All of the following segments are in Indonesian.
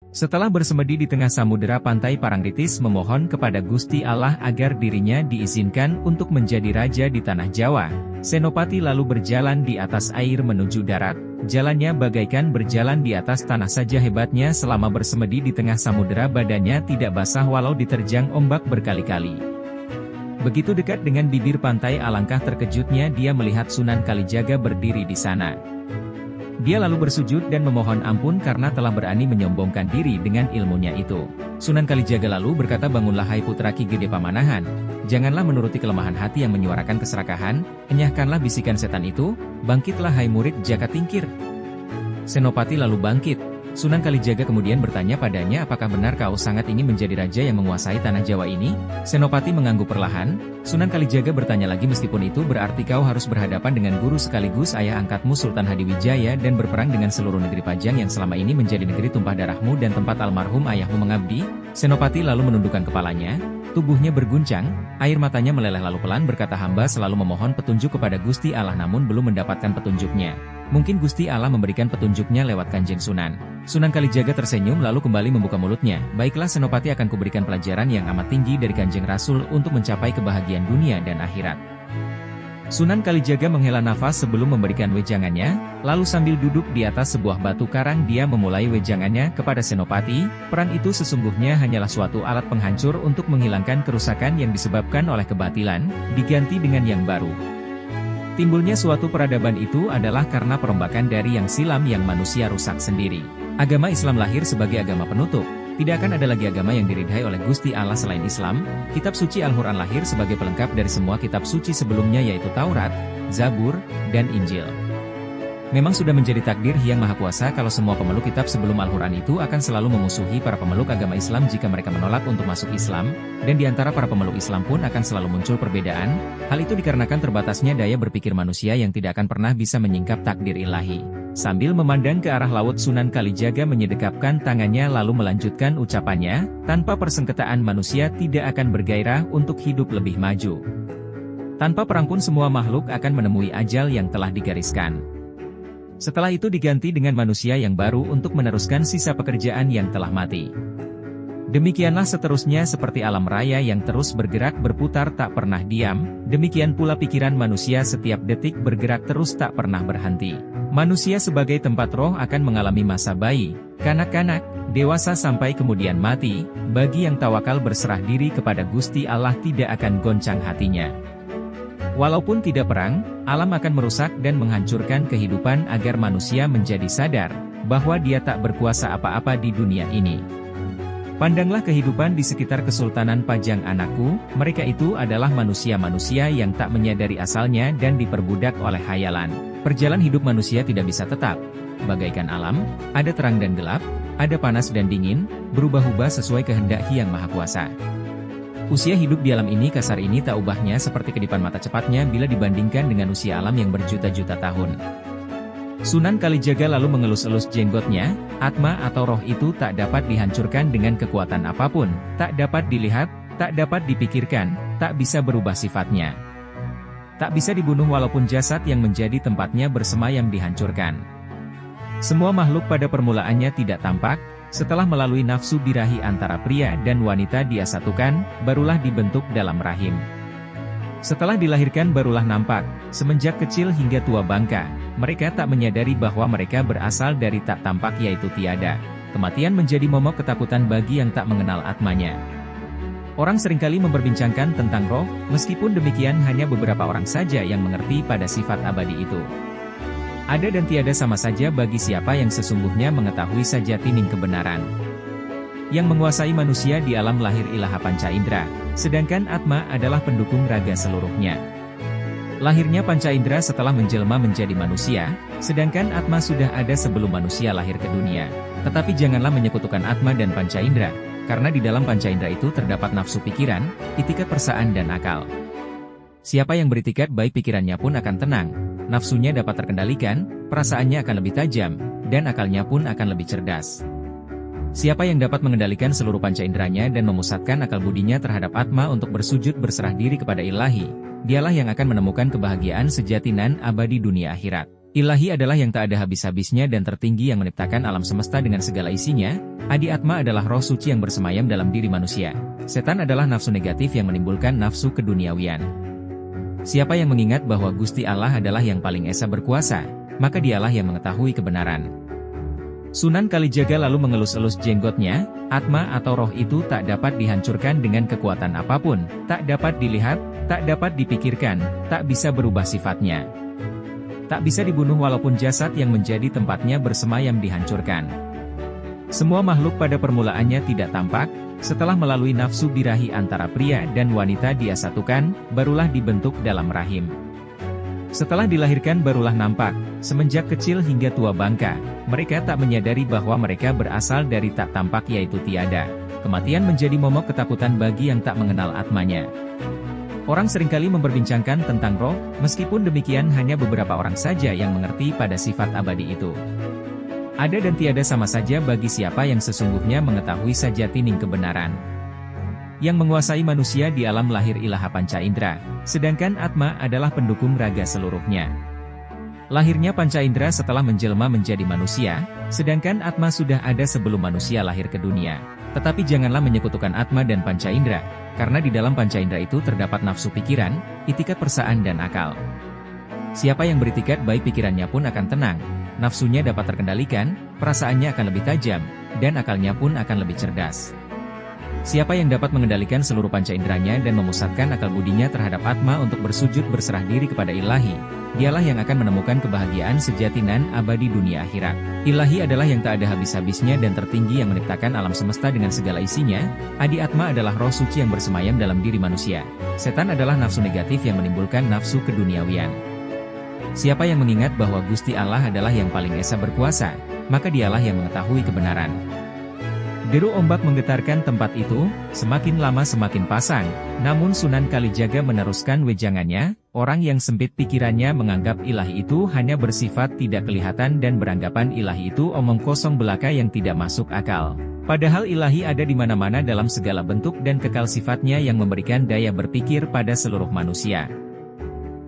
Setelah bersemedi di tengah samudera pantai Parangtritis memohon kepada Gusti Allah agar dirinya diizinkan untuk menjadi raja di tanah Jawa, Senopati lalu berjalan di atas air menuju darat. Jalannya bagaikan berjalan di atas tanah saja, hebatnya selama bersemedi di tengah samudera badannya tidak basah walau diterjang ombak berkali-kali. Begitu dekat dengan bibir pantai, alangkah terkejutnya dia melihat Sunan Kalijaga berdiri di sana. Dia lalu bersujud dan memohon ampun karena telah berani menyombongkan diri dengan ilmunya itu. Sunan Kalijaga lalu berkata, "Bangunlah hai putra Ki Gede Pamanahan. Janganlah menuruti kelemahan hati yang menyuarakan keserakahan, enyahkanlah bisikan setan itu, bangkitlah hai murid Jaka Tingkir." Senopati lalu bangkit. Sunan Kalijaga kemudian bertanya padanya, "Apakah benar kau sangat ingin menjadi raja yang menguasai tanah Jawa ini?" Senopati mengangguk perlahan. Sunan Kalijaga bertanya lagi, "Meskipun itu berarti kau harus berhadapan dengan guru sekaligus ayah angkatmu Sultan Hadiwijaya dan berperang dengan seluruh negeri Pajang yang selama ini menjadi negeri tumpah darahmu dan tempat almarhum ayahmu mengabdi?" Senopati lalu menundukkan kepalanya, tubuhnya berguncang, air matanya meleleh lalu pelan berkata, "Hamba selalu memohon petunjuk kepada Gusti Allah namun belum mendapatkan petunjuknya. Mungkin Gusti Allah memberikan petunjuknya lewat Kanjeng Sunan." Sunan Kalijaga tersenyum lalu kembali membuka mulutnya. "Baiklah Senopati, akan kuberikan pelajaran yang amat tinggi dari Kanjeng Rasul untuk mencapai kebahagiaan dunia dan akhirat." Sunan Kalijaga menghela nafas sebelum memberikan wejangannya, lalu sambil duduk di atas sebuah batu karang dia memulai wejangannya kepada Senopati. "Perang itu sesungguhnya hanyalah suatu alat penghancur untuk menghilangkan kerusakan yang disebabkan oleh kebatilan, diganti dengan yang baru. Timbulnya suatu peradaban itu adalah karena perombakan dari yang silam yang manusia rusak sendiri. Agama Islam lahir sebagai agama penutup. Tidak akan ada lagi agama yang diridhai oleh Gusti Allah selain Islam. Kitab suci Al-Quran lahir sebagai pelengkap dari semua kitab suci sebelumnya yaitu Taurat, Zabur, dan Injil. Memang sudah menjadi takdir Hyang Maha Kuasa kalau semua pemeluk kitab sebelum Al-Quran itu akan selalu memusuhi para pemeluk agama Islam jika mereka menolak untuk masuk Islam, dan di antara para pemeluk Islam pun akan selalu muncul perbedaan. Hal itu dikarenakan terbatasnya daya berpikir manusia yang tidak akan pernah bisa menyingkap takdir ilahi." Sambil memandang ke arah laut, Sunan Kalijaga menyedekapkan tangannya lalu melanjutkan ucapannya, "Tanpa persengketaan manusia tidak akan bergairah untuk hidup lebih maju. Tanpa perang pun semua makhluk akan menemui ajal yang telah digariskan. Setelah itu diganti dengan manusia yang baru untuk meneruskan sisa pekerjaan yang telah mati. Demikianlah seterusnya seperti alam raya yang terus bergerak berputar tak pernah diam, demikian pula pikiran manusia setiap detik bergerak terus tak pernah berhenti. Manusia sebagai tempat roh akan mengalami masa bayi, kanak-kanak, dewasa sampai kemudian mati. Bagi yang tawakal berserah diri kepada Gusti Allah tidak akan goncang hatinya. Walaupun tidak perang, alam akan merusak dan menghancurkan kehidupan agar manusia menjadi sadar bahwa dia tak berkuasa apa-apa di dunia ini. Pandanglah kehidupan di sekitar Kesultanan Pajang anakku, mereka itu adalah manusia-manusia yang tak menyadari asalnya dan diperbudak oleh hayalan. Perjalanan hidup manusia tidak bisa tetap. Bagaikan alam, ada terang dan gelap, ada panas dan dingin, berubah-ubah sesuai kehendak Hyang Maha Kuasa. Usia hidup di alam ini kasar ini tak ubahnya seperti kedipan mata cepatnya bila dibandingkan dengan usia alam yang berjuta-juta tahun. Sunan Kalijaga lalu mengelus-elus jenggotnya, atma atau roh itu tak dapat dihancurkan dengan kekuatan apapun, tak dapat dilihat, tak dapat dipikirkan, tak bisa berubah sifatnya. Tak bisa dibunuh walaupun jasad yang menjadi tempatnya bersemayam dihancurkan. Semua makhluk pada permulaannya tidak tampak, setelah melalui nafsu birahi antara pria dan wanita dia satukan, barulah dibentuk dalam rahim. Setelah dilahirkan barulah nampak, semenjak kecil hingga tua bangka, mereka tak menyadari bahwa mereka berasal dari tak tampak yaitu tiada. Kematian menjadi momok ketakutan bagi yang tak mengenal atmanya. Orang seringkali memperbincangkan tentang roh, meskipun demikian hanya beberapa orang saja yang mengerti pada sifat abadi itu. Ada dan tiada sama saja bagi siapa yang sesungguhnya mengetahui sajatining kebenaran. Yang menguasai manusia di alam lahir ilaha panca indera, sedangkan atma adalah pendukung raga seluruhnya. Lahirnya panca indera setelah menjelma menjadi manusia, sedangkan atma sudah ada sebelum manusia lahir ke dunia. Tetapi janganlah menyekutukan atma dan panca indera, karena di dalam panca indera itu terdapat nafsu pikiran, itikat persaan dan akal. Siapa yang beritikat baik pikirannya pun akan tenang, nafsunya dapat terkendalikan, perasaannya akan lebih tajam, dan akalnya pun akan lebih cerdas. Siapa yang dapat mengendalikan seluruh panca inderanya dan memusatkan akal budinya terhadap atma untuk bersujud berserah diri kepada ilahi, dialah yang akan menemukan kebahagiaan sejati nan abadi dunia akhirat. Ilahi adalah yang tak ada habis-habisnya dan tertinggi yang menciptakan alam semesta dengan segala isinya. Adi Atma adalah roh suci yang bersemayam dalam diri manusia. Setan adalah nafsu negatif yang menimbulkan nafsu keduniawian. Siapa yang mengingat bahwa Gusti Allah adalah yang paling esa berkuasa, maka dialah yang mengetahui kebenaran. Sunan Kalijaga lalu mengelus-elus jenggotnya. Atma atau roh itu tak dapat dihancurkan dengan kekuatan apapun, tak dapat dilihat, tak dapat dipikirkan, tak bisa berubah sifatnya. Tak bisa dibunuh walaupun jasad yang menjadi tempatnya bersemayam dihancurkan. Semua makhluk pada permulaannya tidak tampak, setelah melalui nafsu birahi antara pria dan wanita dia satukan, barulah dibentuk dalam rahim. Setelah dilahirkan barulah nampak, semenjak kecil hingga tua bangka, mereka tak menyadari bahwa mereka berasal dari tak tampak yaitu tiada. Kematian menjadi momok ketakutan bagi yang tak mengenal atmanya. Orang seringkali memperbincangkan tentang roh, meskipun demikian hanya beberapa orang saja yang mengerti pada sifat abadi itu. Ada dan tiada sama saja bagi siapa yang sesungguhnya mengetahui sajatining kebenaran. Yang menguasai manusia di alam lahir ilaha panca indera, sedangkan Atma adalah pendukung raga seluruhnya. Lahirnya panca indera setelah menjelma menjadi manusia, sedangkan Atma sudah ada sebelum manusia lahir ke dunia. Tetapi janganlah menyekutukan Atma dan panca indera, karena di dalam panca indera itu terdapat nafsu pikiran, itikat persaan dan akal. Siapa yang beritikat baik pikirannya pun akan tenang, nafsunya dapat terkendalikan, perasaannya akan lebih tajam, dan akalnya pun akan lebih cerdas. Siapa yang dapat mengendalikan seluruh panca inderanya dan memusatkan akal budinya terhadap Atma untuk bersujud berserah diri kepada Ilahi, dialah yang akan menemukan kebahagiaan sejati nan abadi dunia akhirat. Ilahi adalah yang tak ada habis-habisnya dan tertinggi yang menciptakan alam semesta dengan segala isinya. Adi Atma adalah roh suci yang bersemayam dalam diri manusia. Setan adalah nafsu negatif yang menimbulkan nafsu keduniawian. Siapa yang mengingat bahwa Gusti Allah adalah yang paling esa berkuasa, maka dialah yang mengetahui kebenaran. Deru ombak menggetarkan tempat itu, semakin lama semakin pasang, namun Sunan Kalijaga meneruskan wejangannya. Orang yang sempit pikirannya menganggap ilahi itu hanya bersifat tidak kelihatan dan beranggapan ilahi itu omong kosong belaka yang tidak masuk akal. Padahal ilahi ada di mana-mana dalam segala bentuk dan kekal sifatnya yang memberikan daya berpikir pada seluruh manusia.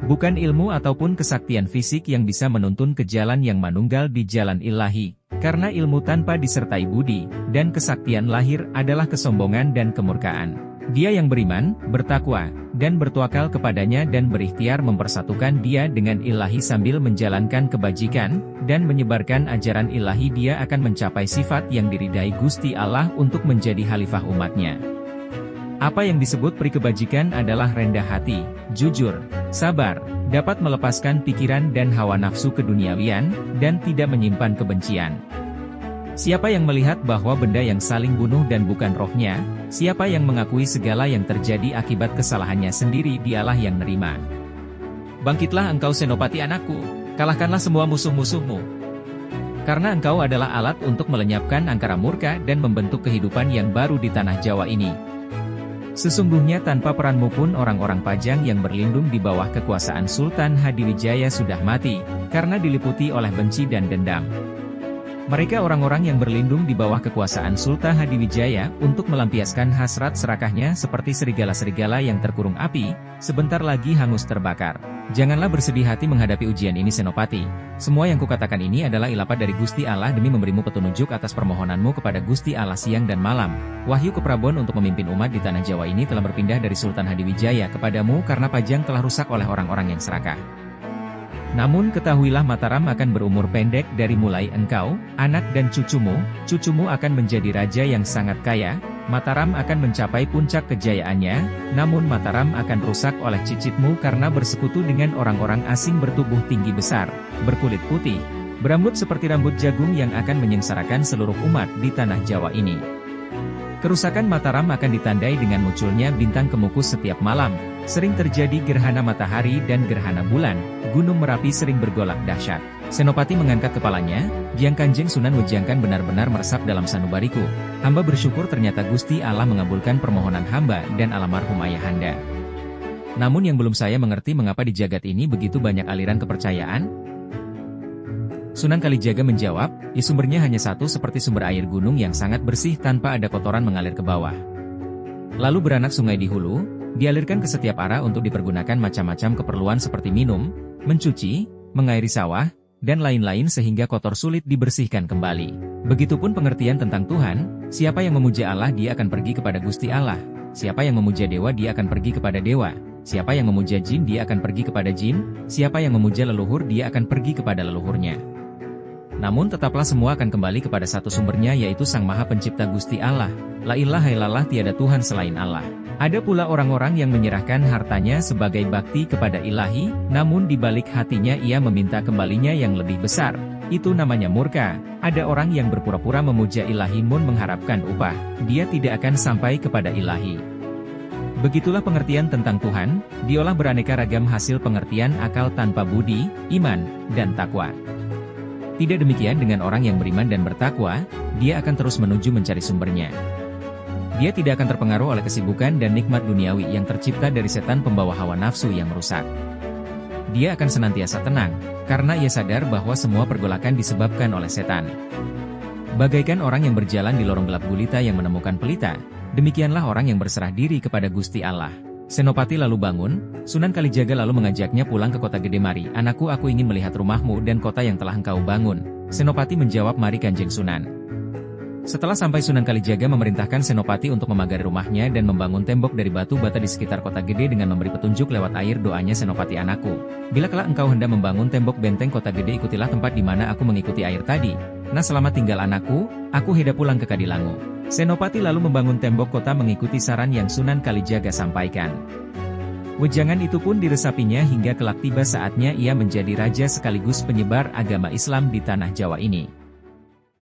Bukan ilmu ataupun kesaktian fisik yang bisa menuntun ke jalan yang manunggal di jalan ilahi. Karena ilmu tanpa disertai budi, dan kesaktian lahir adalah kesombongan dan kemurkaan. Dia yang beriman, bertakwa, dan bertawakal kepadanya dan berikhtiar mempersatukan dia dengan ilahi sambil menjalankan kebajikan, dan menyebarkan ajaran ilahi dia akan mencapai sifat yang diridai Gusti Allah untuk menjadi khalifah umatnya. Apa yang disebut peri kebajikan adalah rendah hati, jujur, sabar, dapat melepaskan pikiran dan hawa nafsu keduniawian, dan tidak menyimpan kebencian. Siapa yang melihat bahwa benda yang saling bunuh dan bukan rohnya, siapa yang mengakui segala yang terjadi akibat kesalahannya sendiri dialah yang nerima. Bangkitlah engkau Senopati anakku, kalahkanlah semua musuh-musuhmu. Karena engkau adalah alat untuk melenyapkan angkara murka dan membentuk kehidupan yang baru di tanah Jawa ini. Sesungguhnya tanpa peranmu pun orang-orang Pajang yang berlindung di bawah kekuasaan Sultan Hadiwijaya sudah mati, karena diliputi oleh benci dan dendam. Mereka orang-orang yang berlindung di bawah kekuasaan Sultan Hadiwijaya untuk melampiaskan hasrat serakahnya seperti serigala-serigala yang terkurung api, sebentar lagi hangus terbakar. Janganlah bersedih hati menghadapi ujian ini Senopati. Semua yang kukatakan ini adalah ilapat dari Gusti Allah demi memberimu petunjuk atas permohonanmu kepada Gusti Allah siang dan malam. Wahyu keprabon untuk memimpin umat di tanah Jawa ini telah berpindah dari Sultan Hadiwijaya kepadamu karena Pajang telah rusak oleh orang-orang yang serakah. Namun ketahuilah Mataram akan berumur pendek dari mulai engkau, anak dan cucumu akan menjadi raja yang sangat kaya. Mataram akan mencapai puncak kejayaannya, namun Mataram akan rusak oleh cicitmu karena bersekutu dengan orang-orang asing bertubuh tinggi besar, berkulit putih, berambut seperti rambut jagung yang akan menyengsarakan seluruh umat di tanah Jawa ini. Kerusakan Mataram akan ditandai dengan munculnya bintang kemukus setiap malam, sering terjadi gerhana matahari dan gerhana bulan, Gunung Merapi sering bergolak dahsyat. Senopati mengangkat kepalanya, Hyang Kanjeng Sunan Wejangkan benar-benar meresap dalam sanubariku. Hamba bersyukur ternyata Gusti Allah mengabulkan permohonan hamba dan almarhum ayahanda. Namun yang belum saya mengerti mengapa di jagat ini begitu banyak aliran kepercayaan? Sunan Kalijaga menjawab, sumbernya hanya satu seperti sumber air gunung yang sangat bersih tanpa ada kotoran mengalir ke bawah. Lalu beranak sungai di hulu, dialirkan ke setiap arah untuk dipergunakan macam-macam keperluan seperti minum, mencuci, mengairi sawah, dan lain-lain sehingga kotor sulit dibersihkan kembali. Begitupun pengertian tentang Tuhan, siapa yang memuja Allah dia akan pergi kepada Gusti Allah, siapa yang memuja dewa dia akan pergi kepada dewa, siapa yang memuja jin dia akan pergi kepada jin, siapa yang memuja leluhur dia akan pergi kepada leluhurnya. Namun tetaplah semua akan kembali kepada satu sumbernya yaitu Sang Maha Pencipta Gusti Allah. La ilaha illallah tiada Tuhan selain Allah. Ada pula orang-orang yang menyerahkan hartanya sebagai bakti kepada ilahi, namun di balik hatinya ia meminta kembalinya yang lebih besar. Itu namanya murka. Ada orang yang berpura-pura memuja ilahi mun mengharapkan upah. Dia tidak akan sampai kepada ilahi. Begitulah pengertian tentang Tuhan, diolah beraneka ragam hasil pengertian akal tanpa budi, iman, dan takwa. Tidak demikian dengan orang yang beriman dan bertakwa, dia akan terus menuju mencari sumbernya. Dia tidak akan terpengaruh oleh kesibukan dan nikmat duniawi yang tercipta dari setan pembawa hawa nafsu yang merusak. Dia akan senantiasa tenang, karena ia sadar bahwa semua pergolakan disebabkan oleh setan. Bagaikan orang yang berjalan di lorong gelap gulita yang menemukan pelita, demikianlah orang yang berserah diri kepada Gusti Allah. Senopati lalu bangun, Sunan Kalijaga lalu mengajaknya pulang ke kota gede. Mari, anakku, aku ingin melihat rumahmu dan kota yang telah engkau bangun. Senopati menjawab, mari Kanjeng Sunan. Setelah sampai, Sunan Kalijaga memerintahkan Senopati untuk memagari rumahnya dan membangun tembok dari batu bata di sekitar kota gede dengan memberi petunjuk lewat air. Doanya, Senopati anakku, bila kelak engkau hendak membangun tembok benteng kota gede, ikutilah tempat di mana aku mengikuti air tadi. Nah, selamat tinggal anakku, aku hendak pulang ke Kadilangu. Senopati lalu membangun tembok kota mengikuti saran yang Sunan Kalijaga sampaikan. Wejangan itu pun diresapinya hingga kelak tiba saatnya ia menjadi raja sekaligus penyebar agama Islam di tanah Jawa ini.